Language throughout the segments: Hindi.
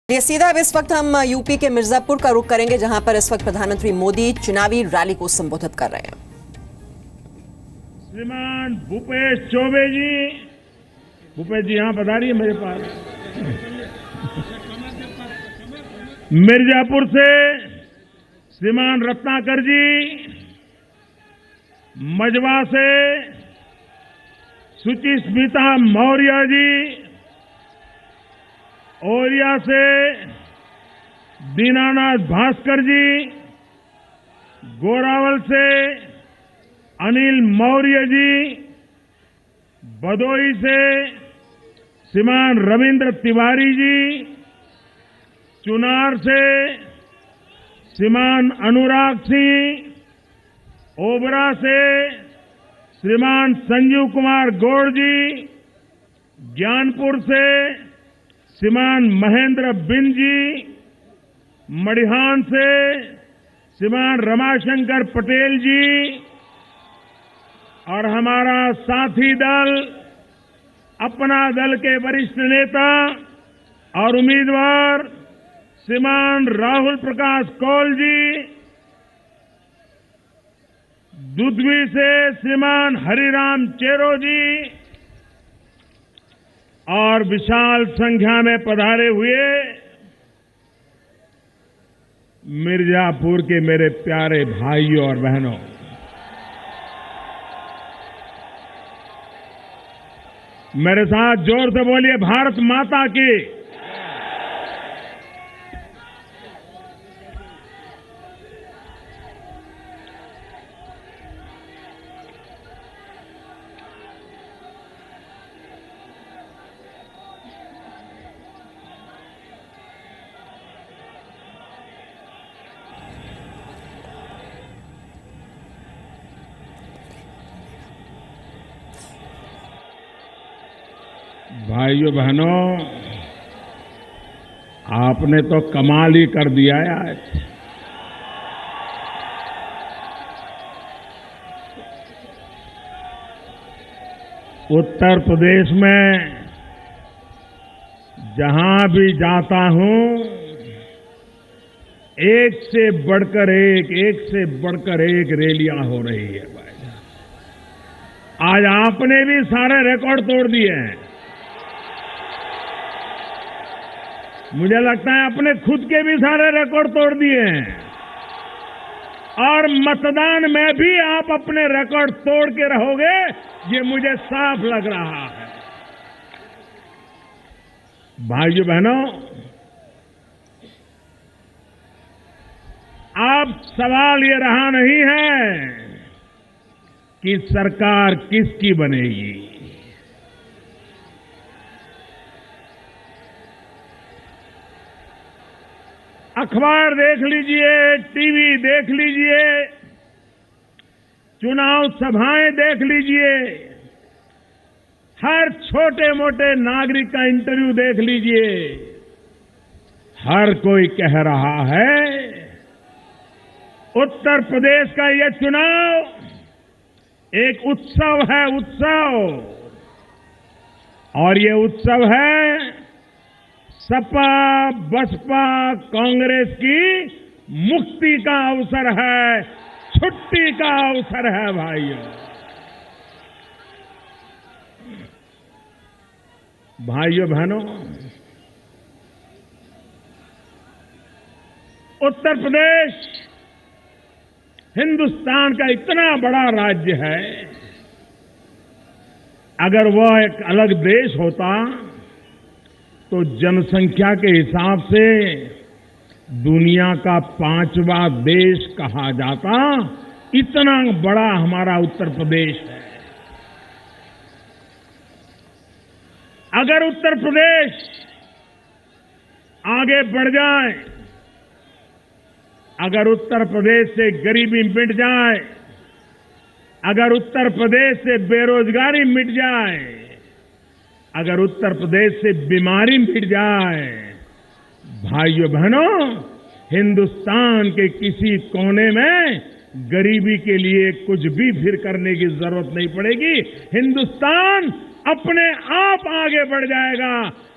ये सीधा अब इस वक्त हम यूपी के मिर्जापुर का रुख करेंगे, जहां पर इस वक्त प्रधानमंत्री मोदी चुनावी रैली को संबोधित कर रहे हैं। श्रीमान भूपेश चौबे जी, भूपेश जी यहां पधारिए मेरे पास। मिर्जापुर से श्रीमान रत्नाकर जी, मजवा से सुचिस्मिता मौर्य जी, औरिया से दीनानाथ भास्कर जी, गोरावल से अनिल मौर्य जी, भदोई से श्रीमान रविंद्र तिवारी जी, चुनार से श्रीमान अनुराग सिंह, ओबरा से श्रीमान संजीव कुमार गौड़ जी, ज्ञानपुर से श्रीमान महेंद्र बिन जी, मड़िहान से श्रीमान रमाशंकर पटेल जी, और हमारा साथी दल, अपना दल के वरिष्ठ नेता और उम्मीदवार श्रीमान राहुल प्रकाश कौल जी, दुधवी से श्रीमान हरिराम चेरो जी, और विशाल संख्या में पधारे हुए मिर्जापुर के मेरे प्यारे भाइयों और बहनों, मेरे साथ जोर से बोलिए भारत माता की। भाइयों बहनों, आपने तो कमाल ही कर दिया है आज। उत्तर प्रदेश में जहां भी जाता हूं, एक से बढ़कर एक रैलियां हो रही है भाई। आज आपने भी सारे रिकॉर्ड तोड़ दिए हैं। मुझे लगता है अपने खुद के भी सारे रिकॉर्ड तोड़ दिए हैं, और मतदान में भी आप अपने रिकॉर्ड तोड़ के रहोगे, ये मुझे साफ लग रहा है। भाइयों बहनों, अब सवाल ये रहा नहीं है कि सरकार किसकी बनेगी। अखबार देख लीजिए, टीवी देख लीजिए, चुनाव सभाएं देख लीजिए, हर छोटे मोटे नागरिक का इंटरव्यू देख लीजिए। हर कोई कह रहा है उत्तर प्रदेश का यह चुनाव एक उत्सव है, उत्सव। और ये उत्सव है सपा बसपा कांग्रेस की मुक्ति का अवसर है, छुट्टी का अवसर है भाइयों। भाइयों बहनों, उत्तर प्रदेश हिंदुस्तान का इतना बड़ा राज्य है, अगर वह एक अलग देश होता तो जनसंख्या के हिसाब से दुनिया का 5वां देश कहा जाता। इतना बड़ा हमारा उत्तर प्रदेश है। अगर उत्तर प्रदेश आगे बढ़ जाए, अगर उत्तर प्रदेश से गरीबी मिट जाए, अगर उत्तर प्रदेश से बेरोजगारी मिट जाए, अगर उत्तर प्रदेश से बीमारी मिट जाए, भाइयों बहनों, हिंदुस्तान के किसी कोने में गरीबी के लिए कुछ भी फिर करने की जरूरत नहीं पड़ेगी। हिंदुस्तान अपने आप आगे बढ़ जाएगा।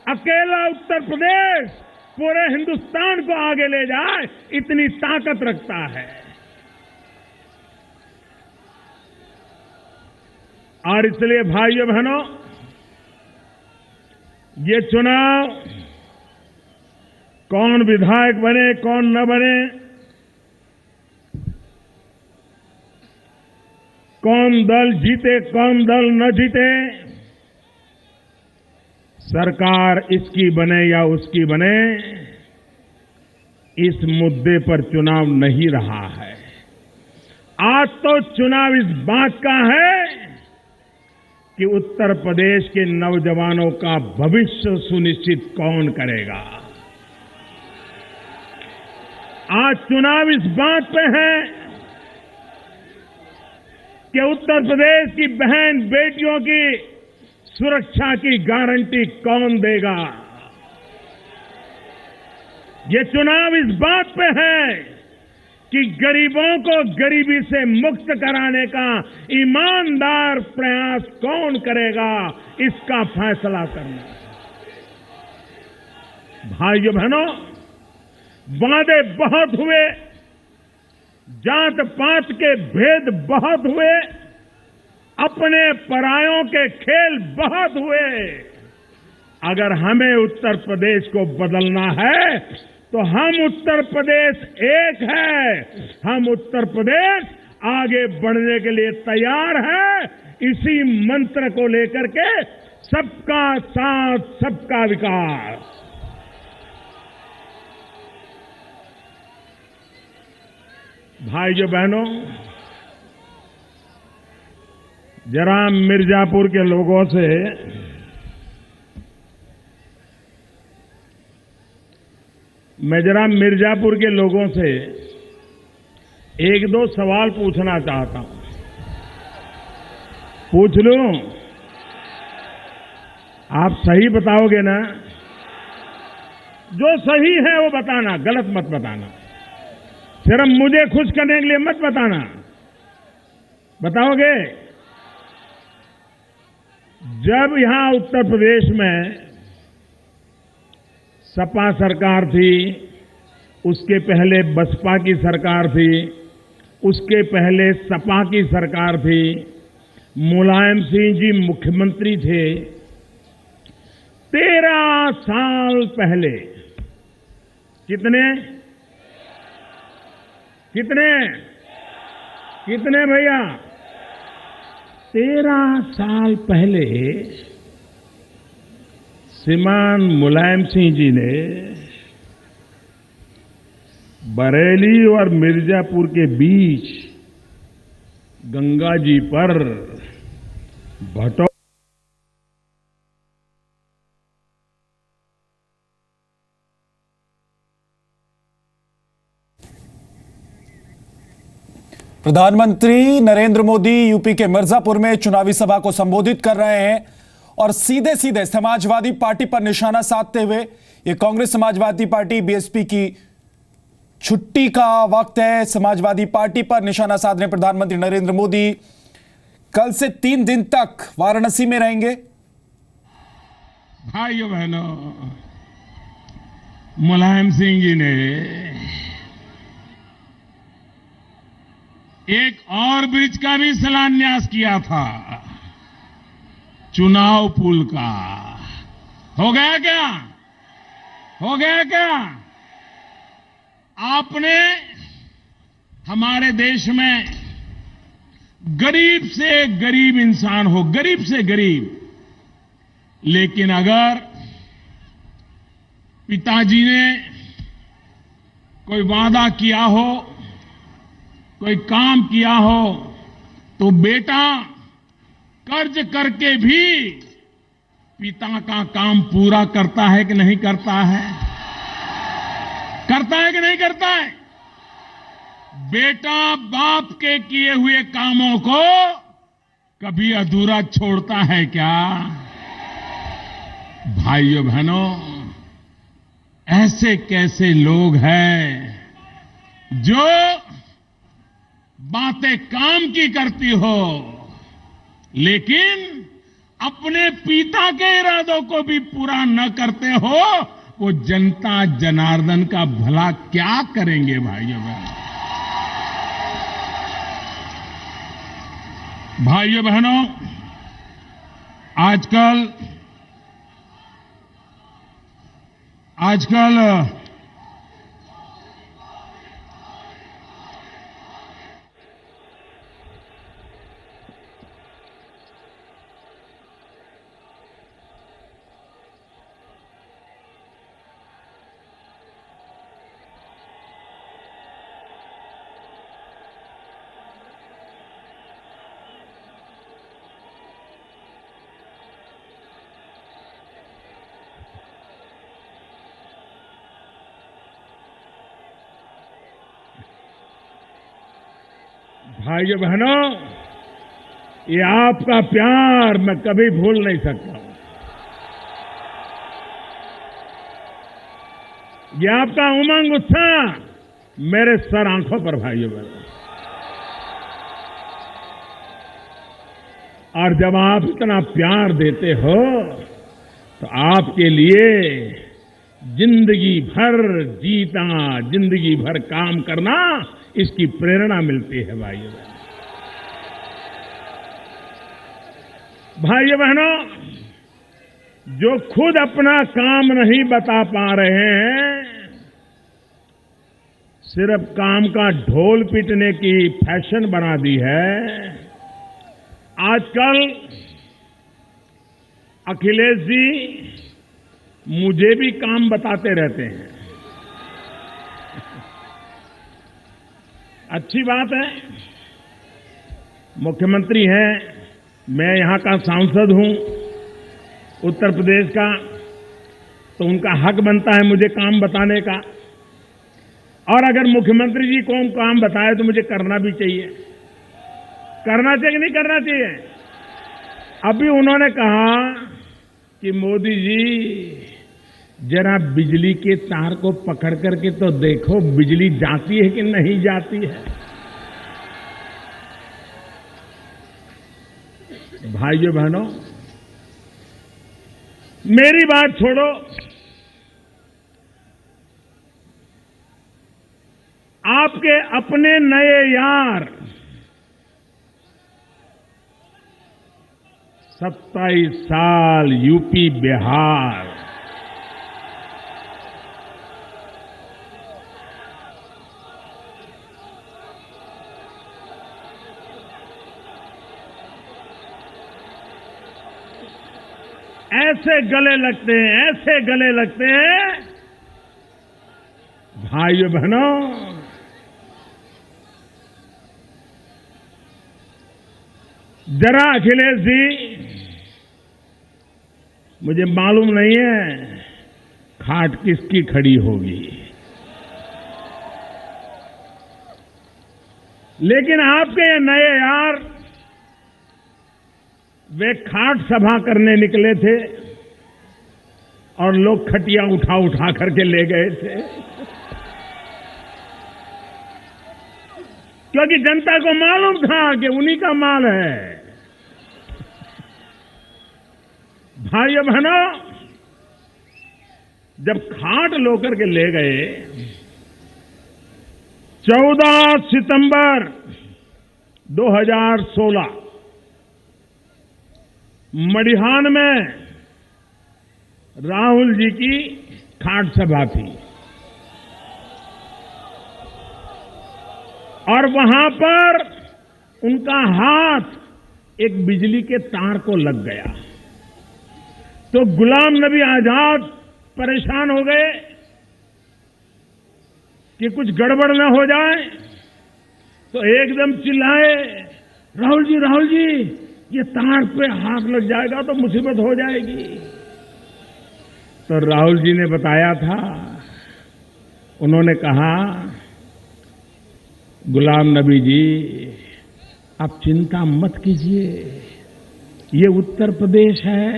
अकेला उत्तर प्रदेश पूरे हिंदुस्तान को आगे ले जाए, इतनी ताकत रखता है। और इसलिए भाइयों बहनों, ये चुनाव कौन विधायक बने कौन न बने, कौन दल जीते कौन दल न जीते, सरकार इसकी बने या उसकी बने, इस मुद्दे पर चुनाव नहीं रहा है। आज तो चुनाव इस बात का है कि उत्तर प्रदेश के नौजवानों का भविष्य सुनिश्चित कौन करेगा। आज चुनाव इस बात पे है कि उत्तर प्रदेश की बहन बेटियों की सुरक्षा की गारंटी कौन देगा। ये चुनाव इस बात पे है कि गरीबों को गरीबी से मुक्त कराने का ईमानदार प्रयास कौन करेगा, इसका फैसला करना है। भाइयों बहनों, वादे बहुत हुए, जात पात के भेद बहुत हुए, अपने परायों के खेल बहुत हुए। अगर हमें उत्तर प्रदेश को बदलना है तो हम उत्तर प्रदेश एक है, हम उत्तर प्रदेश आगे बढ़ने के लिए तैयार है। इसी मंत्र को लेकर के सबका साथ सबका विकास। भाइयों बहनों, जरा मिर्जापुर के लोगों से मिर्जापुर के लोगों से एक दो सवाल पूछना चाहता हूं। पूछ लूं? आप सही बताओगे ना? जो सही है वो बताना, गलत मत बताना। सिर्फ मुझे खुश करने के लिए मत बताना। बताओगे? जब यहां उत्तर प्रदेश में सपा सरकार थी, उसके पहले बसपा की सरकार थी, उसके पहले सपा की सरकार थी, मुलायम सिंह जी मुख्यमंत्री थे। 13 साल पहले कितने कितने कितने भैया? 13 साल पहले श्रीमान मुलायम सिंह जी ने बरेली और मिर्जापुर के बीच गंगा जी पर भटो प्रधानमंत्री नरेंद्र मोदी यूपी के मिर्जापुर में चुनावी सभा को संबोधित कर रहे हैं और सीधे सीधे समाजवादी पार्टी पर निशाना साधते हुए, ये कांग्रेस समाजवादी पार्टी बीएसपी की छुट्टी का वक्त है। समाजवादी पार्टी पर निशाना साधने प्रधानमंत्री नरेंद्र मोदी कल से 3 दिन तक वाराणसी में रहेंगे। भाइयों बहनों, मुलायम सिंह जी ने एक और ब्रिज का भी शिलान्यास किया था, चुनाव पुल का। हो गया क्या? हो गया क्या? आपने हमारे देश में गरीब से गरीब इंसान हो, गरीब से गरीब, लेकिन अगर पिताजी ने कोई वादा किया हो, कोई काम किया हो, तो बेटा कर्ज करके भी पिता का काम पूरा करता है कि नहीं करता है? करता है कि नहीं करता है? बेटा बाप के किए हुए कामों को कभी अधूरा छोड़ता है क्या? भाइयों बहनों, ऐसे कैसे लोग हैं जो बातें काम की करती हो, लेकिन अपने पिता के इरादों को भी पूरा न करते हो, वो जनता जनार्दन का भला क्या करेंगे भाइयों बहनों। भाइयों बहनों, आजकल भाइयों बहनों, ये आपका प्यार मैं कभी भूल नहीं सकता हूं। ये आपका उमंग उत्साह मेरे सर आंखों पर भाइयों बहनों। और जब आप इतना प्यार देते हो तो आपके लिए जिंदगी भर जीना, जिंदगी भर काम करना, इसकी प्रेरणा मिलती है भाइयों बहनों। भाइयों बहनों, जो खुद अपना काम नहीं बता पा रहे हैं, सिर्फ काम का ढोल पीटने की फैशन बना दी है। आजकल अखिलेश जी मुझे भी काम बताते रहते हैं। अच्छी बात है, मुख्यमंत्री हैं, मैं यहां का सांसद हूं उत्तर प्रदेश का, तो उनका हक बनता है मुझे काम बताने का। और अगर मुख्यमंत्री जी को काम बताए तो मुझे करना भी चाहिए। करना चाहिए कि नहीं करना चाहिए? अभी उन्होंने कहा कि मोदी जी जरा बिजली के तार को पकड़ करके तो देखो बिजली जाती है कि नहीं जाती है। भाइयों बहनों, मेरी बात छोड़ो, आपके अपने नए यार 27 साल यूपी बिहार, ऐसे गले लगते हैं, ऐसे गले लगते हैं। भाइयों बहनों, जरा अखिलेश जी, मुझे मालूम नहीं है खाट किसकी खड़ी होगी, लेकिन आपके ये नए यार वे खाट सभा करने निकले थे और लोग खटिया उठा उठा करके ले गए थे, क्योंकि जनता को मालूम था कि उन्हीं का माल है। भाइयों बहनों, जब खाट लोकर के ले गए 14 सितंबर 2016 मडिहान में राहुल जी की खाट सभा थी और वहां पर उनका हाथ एक बिजली के तार को लग गया, तो गुलाम नबी आजाद परेशान हो गए कि कुछ गड़बड़ न हो जाए, तो एकदम चिल्लाए, राहुल जी ये तार पे हाथ लग जाएगा तो मुसीबत हो जाएगी। तो राहुल जी ने बताया था, उन्होंने कहा, गुलाम नबी जी आप चिंता मत कीजिए, ये उत्तर प्रदेश है,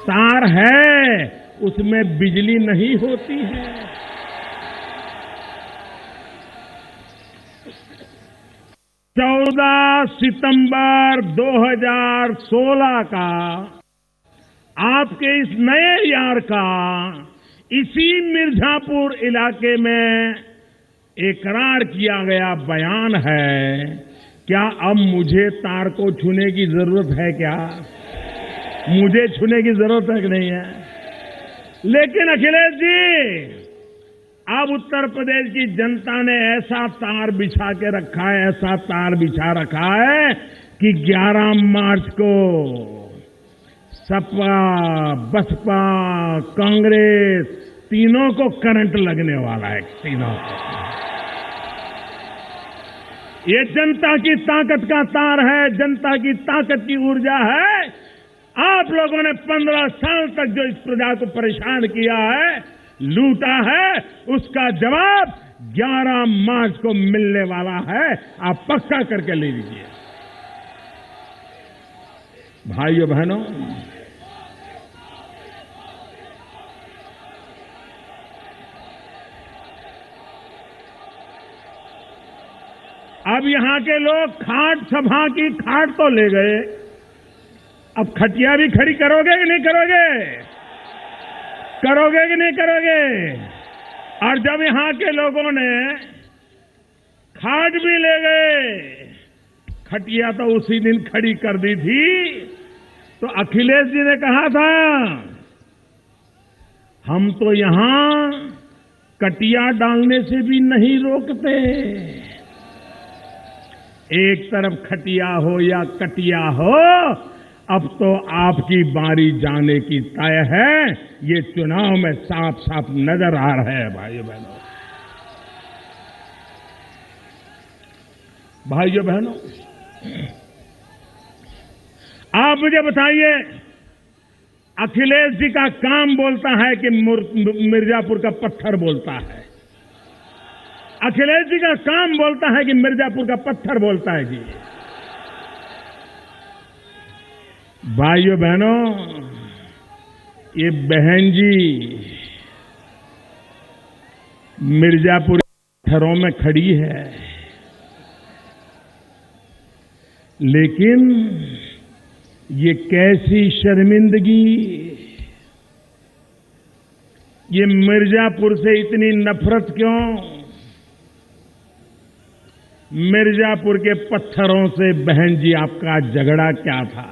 तार है उसमें बिजली नहीं होती है। 14 सितंबर 2016 का आपके इस नए यार का इसी मिर्जापुर इलाके में इकरार किया गया बयान है। क्या अब मुझे तार को छूने की जरूरत है? क्या मुझे छूने की जरूरत है कि नहीं है? लेकिन अखिलेश जी, अब उत्तर प्रदेश की जनता ने ऐसा तार बिछा के रखा है, ऐसा तार बिछा रखा है कि 11 मार्च को सपा, बसपा, कांग्रेस तीनों को करंट लगने वाला है। तीनों को। ये जनता की ताकत का तार है, जनता की ताकत की ऊर्जा है। आप लोगों ने 15 साल तक जो इस प्रजा को परेशान किया है, लूटा है, उसका जवाब 11 मार्च को मिलने वाला है। आप पक्का करके ले लीजिए। भाइयों बहनों, अब यहां के लोग खाट सभा की खाट तो ले गए, अब खटिया भी खड़ी करोगे कि नहीं करोगे? करोगे कि नहीं करोगे? और जब यहां के लोगों ने खाट भी ले गए, खटिया तो उसी दिन खड़ी कर दी थी, तो अखिलेश जी ने कहा था हम तो यहां कटिया डालने से भी नहीं रोकते। एक तरफ खटिया हो या कटिया हो, अब तो आपकी बारी जाने की तय है। ये चुनाव में साफ साफ नजर आ रहा है। भाइयों बहनों, आप मुझे बताइए, अखिलेश जी का काम बोलता है कि मिर्जापुर का पत्थर बोलता है। अखिलेश जी का काम बोलता है कि मिर्जापुर का पत्थर बोलता है जी। भाइयों बहनों, ये बहन जी मिर्जापुर पत्थरों में खड़ी है, लेकिन ये कैसी शर्मिंदगी, ये मिर्जापुर से इतनी नफरत क्यों? मिर्जापुर के पत्थरों से बहन जी आपका झगड़ा क्या था?